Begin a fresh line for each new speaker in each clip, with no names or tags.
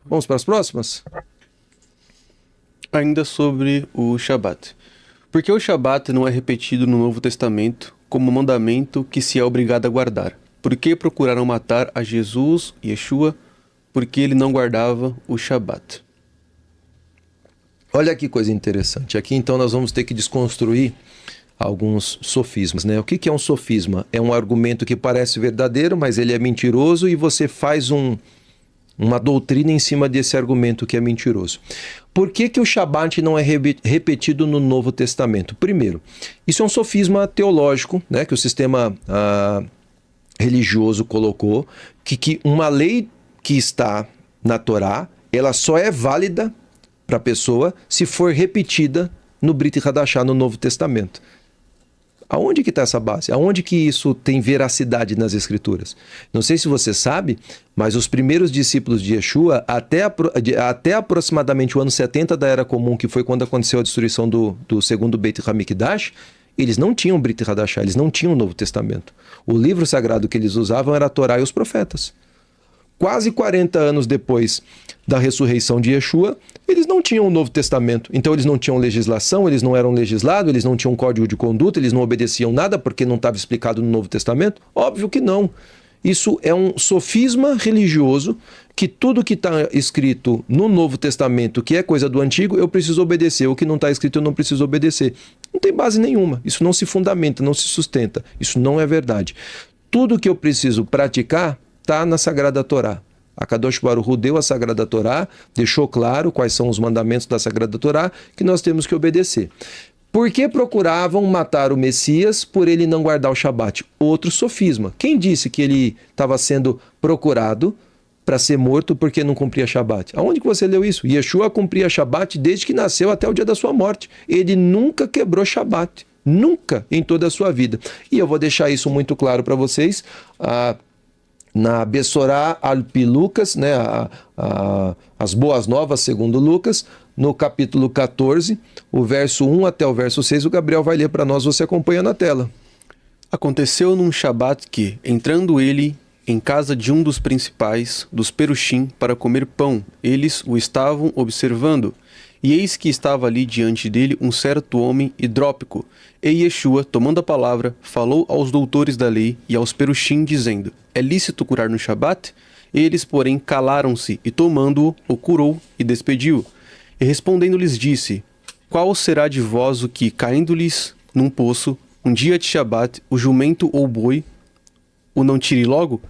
Vamos para as próximas?
Ainda sobre o Shabat. Por que o Shabat não é repetido no Novo Testamento como mandamento que se é obrigado a guardar? Por que procuraram matar a Jesus, Yeshua, porque ele não guardava o Shabat?
Olha que coisa interessante. Aqui então nós vamos ter que desconstruir alguns sofismas, né? O que é um sofisma? É um argumento que parece verdadeiro, mas ele é mentiroso e você faz uma doutrina em cima desse argumento que é mentiroso. Por que o Shabat não é repetido no Novo Testamento? Primeiro, isso é um sofisma teológico, né, que o sistema religioso colocou, que uma lei que está na Torá, ela só é válida para a pessoa se for repetida no Brit Hadashah, no Novo Testamento. Aonde que está essa base? Aonde que isso tem veracidade nas Escrituras? Não sei se você sabe, mas os primeiros discípulos de Yeshua, até aproximadamente o ano 70 da Era Comum, que foi quando aconteceu a destruição do segundo Beit HaMikdash, eles não tinham Brit Hadashah, eles não tinham o Novo Testamento. O livro sagrado que eles usavam era a Torá e os profetas. Quase 40 anos depois da ressurreição de Yeshua, eles não tinham o Novo Testamento. Então eles não tinham legislação, eles não eram legislados, eles não tinham código de conduta, eles não obedeciam nada porque não estava explicado no Novo Testamento? Óbvio que não. Isso é um sofisma religioso que tudo que está escrito no Novo Testamento, que é coisa do Antigo, eu preciso obedecer. O que não está escrito eu não preciso obedecer. Não tem base nenhuma. Isso não se fundamenta, não se sustenta. Isso não é verdade. Tudo que eu preciso praticar está na Sagrada Torá. A Kadosh Baruch Hu deu a Sagrada Torá, deixou claro quais são os mandamentos da Sagrada Torá que nós temos que obedecer. Por que procuravam matar o Messias por ele não guardar o Shabat? Outro sofisma. Quem disse que ele estava sendo procurado para ser morto porque não cumpria Shabat? Aonde que você leu isso? Yeshua cumpria Shabat desde que nasceu até o dia da sua morte. Ele nunca quebrou Shabat. Nunca em toda a sua vida. E eu vou deixar isso muito claro para vocês. Na Bessorá Alpi Lucas, né, as Boas Novas segundo Lucas, no capítulo 14, o verso 1 até o verso 6, o Gabriel vai ler para nós, você acompanha na tela.
Aconteceu num Shabat que, entrando ele em casa de um dos principais, dos Perushim, para comer pão, eles o estavam observando. E eis que estava ali diante dele um certo homem hidrópico. E Yeshua, tomando a palavra, falou aos doutores da lei e aos Perushim, dizendo: é lícito curar no Shabat? Eles, porém, calaram-se, e tomando-o, o curou e despediu. E respondendo-lhes disse: qual será de vós o que, caindo-lhes num poço, um dia de Shabat, o jumento ou o boi, o não tire logo?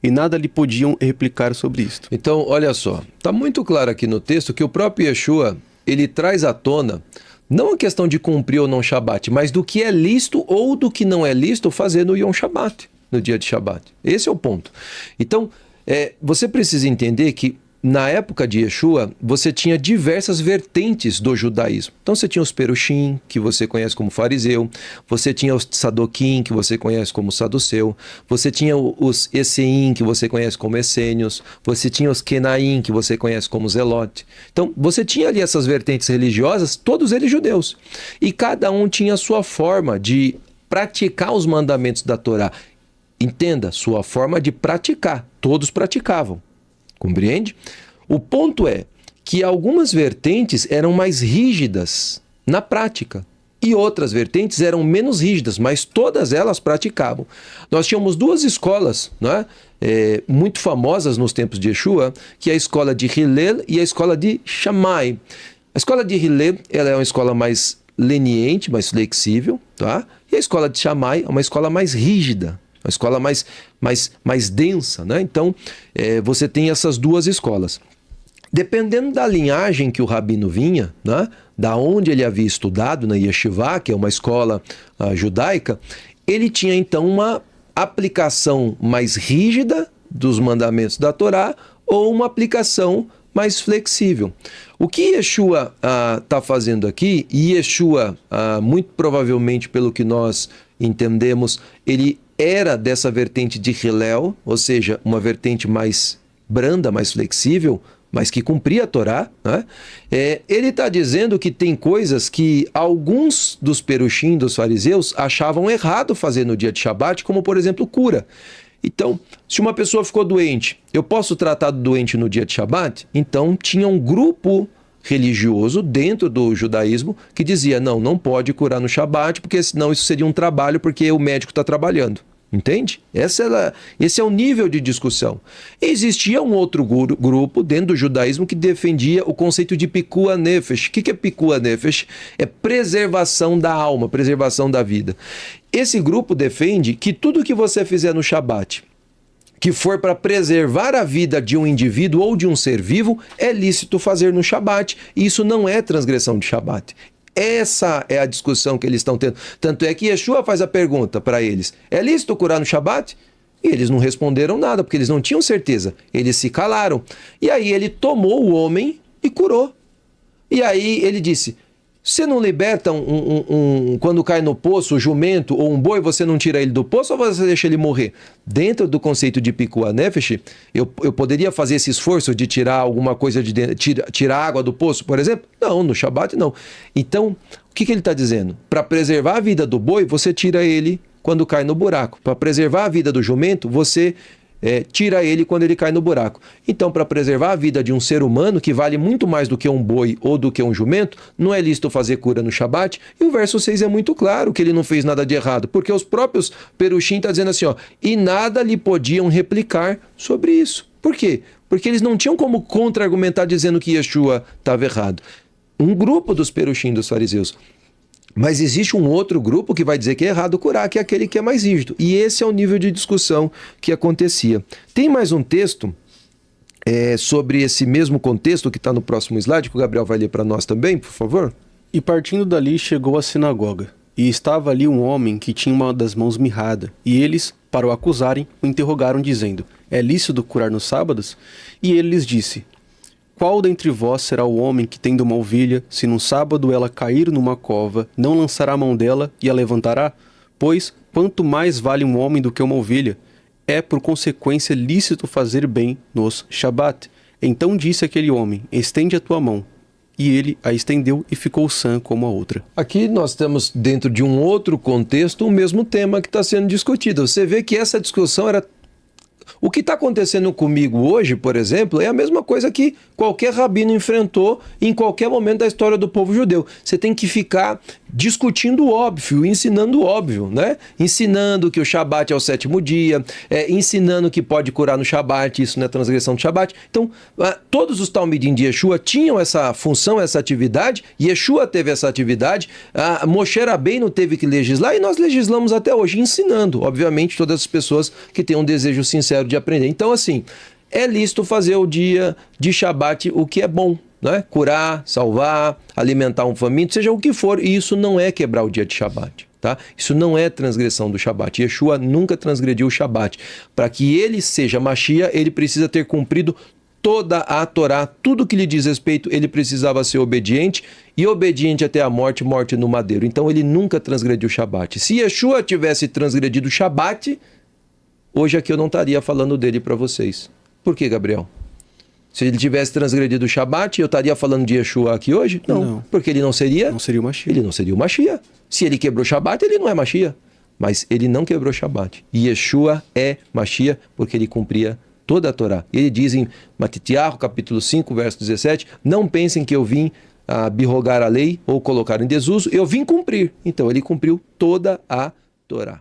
E nada lhe podiam replicar sobre isto.
Então, olha só, está muito claro aqui no texto que o próprio Yeshua, ele traz à tona não a questão de cumprir ou não Shabat, mas do que é lícito ou do que não é lícito fazer no Yom Shabat, no dia de Shabat. Esse é o ponto. Então, você precisa entender que na época de Yeshua, você tinha diversas vertentes do judaísmo. Então você tinha os Perushim, que você conhece como fariseu, você tinha os Tzadokim, que você conhece como saduceu, você tinha os Esseim, que você conhece como essênios, você tinha os Kenaim, que você conhece como zelote. Então você tinha ali essas vertentes religiosas, todos eles judeus. E cada um tinha a sua forma de praticar os mandamentos da Torá. Entenda, sua forma de praticar. Todos praticavam. Compreende? O ponto é que algumas vertentes eram mais rígidas na prática e outras vertentes eram menos rígidas, mas todas elas praticavam. Nós tínhamos duas escolas, né, muito famosas nos tempos de Yeshua, que é a escola de Hillel e a escola de Shammai. A escola de Hillel, ela é uma escola mais leniente, mais flexível, tá? E a escola de Shammai é uma escola mais rígida, uma escola mais densa, né? Então, você tem essas duas escolas. Dependendo da linhagem que o rabino vinha, né? Da onde ele havia estudado, na Yeshiva, que é uma escola judaica, ele tinha então uma aplicação mais rígida dos mandamentos da Torá ou uma aplicação mais flexível. O que Yeshua está fazendo aqui, e Yeshua, muito provavelmente pelo que nós entendemos, ele era dessa vertente de Hillel, ou seja, uma vertente mais branda, mais flexível, mas que cumpria a Torá, né? Ele está dizendo que tem coisas que alguns dos Perushim, dos fariseus, achavam errado fazer no dia de Shabat, como por exemplo cura. Então, se uma pessoa ficou doente, eu posso tratar do doente no dia de Shabat? Então, tinha um grupo religioso dentro do judaísmo que dizia, não pode curar no Shabat, porque senão isso seria um trabalho, porque o médico está trabalhando. Entende? Esse é o nível de discussão. Existia um outro grupo dentro do judaísmo que defendia o conceito de Pikuah Nefesh. O que é Pikuah Nefesh? É preservação da alma, preservação da vida. Esse grupo defende que tudo que você fizer no Shabat, que for para preservar a vida de um indivíduo ou de um ser vivo, é lícito fazer no Shabat. E isso não é transgressão de Shabat. Essa é a discussão que eles estão tendo. Tanto é que Yeshua faz a pergunta para eles, é lícito curar no Shabat? E eles não responderam nada, porque eles não tinham certeza. Eles se calaram. E aí ele tomou o homem e curou. E aí ele disse, você não liberta quando cai no poço, o jumento ou um boi, você não tira ele do poço ou você deixa ele morrer? Dentro do conceito de Pikuah Nefesh, eu poderia fazer esse esforço de tirar alguma coisa de dentro, tirar água do poço, por exemplo? Não, no Shabat não. Então, o que ele está dizendo? Para preservar a vida do boi, você tira ele quando cai no buraco. Para preservar a vida do jumento, você tira ele quando ele cai no buraco. Então, para preservar a vida de um ser humano, que vale muito mais do que um boi ou do que um jumento, não é lícito fazer cura no Shabat. E o verso 6 é muito claro que ele não fez nada de errado, porque os próprios Perushim estão dizendo assim, e nada lhe podiam replicar sobre isso. Por quê? Porque eles não tinham como contra-argumentar dizendo que Yeshua estava errado. Um grupo dos Perushim, dos fariseus. Mas existe um outro grupo que vai dizer que é errado curar, que é aquele que é mais rígido. E esse é o nível de discussão que acontecia. Tem mais um texto sobre esse mesmo contexto que está no próximo slide, que o Gabriel vai ler para nós também, por favor.
E partindo dali chegou à sinagoga. E estava ali um homem que tinha uma das mãos mirrada. E eles, para o acusarem, o interrogaram dizendo, é lícito curar nos sábados? E ele lhes disse, qual dentre vós será o homem que, tendo uma ovelha, se num sábado ela cair numa cova, não lançará a mão dela e a levantará? Pois, quanto mais vale um homem do que uma ovelha, é por consequência lícito fazer bem nos Shabat. Então disse aquele homem, estende a tua mão. E ele a estendeu e ficou sã como a outra.
Aqui nós temos, dentro de um outro contexto, o mesmo tema que está sendo discutido. Você vê que essa discussão era... O que está acontecendo comigo hoje, por exemplo, é a mesma coisa que qualquer rabino enfrentou em qualquer momento da história do povo judeu. Você tem que ficar discutindo o óbvio, ensinando o óbvio, né? Ensinando que o Shabat é o sétimo dia, ensinando que pode curar no Shabat, isso não é transgressão do Shabat. Então, todos os Talmidim de Yeshua tinham essa função, essa atividade, Yeshua teve essa atividade, Moshe Rabbeinu teve que legislar e nós legislamos até hoje, ensinando, obviamente, todas as pessoas que têm um desejo sincero de aprender. Então, assim, é lícito fazer o dia de Shabat o que é bom, né? Curar, salvar, alimentar um faminto, seja o que for, e isso não é quebrar o dia de Shabat, tá? Isso não é transgressão do Shabat. Yeshua nunca transgrediu o Shabat. Para que ele seja Mashiach, ele precisa ter cumprido toda a Torá, tudo que lhe diz respeito, ele precisava ser obediente, e obediente até a morte, morte no madeiro. Então ele nunca transgrediu o Shabat. Se Yeshua tivesse transgredido o Shabat, hoje aqui eu não estaria falando dele para vocês. Por quê, Gabriel? Se ele tivesse transgredido o Shabat, eu estaria falando de Yeshua aqui hoje? Não. Porque ele não seria...
Não seria o Mashiach.
Ele não seria o Mashiach. Se ele quebrou o Shabat, ele não é Mashiach. Mas ele não quebrou o Shabat. E Yeshua é Mashiach porque ele cumpria toda a Torá. Ele diz em Matitiahu, capítulo 5, verso 17, não pensem que eu vim abrogar a lei ou colocar em desuso, eu vim cumprir. Então ele cumpriu toda a Torá.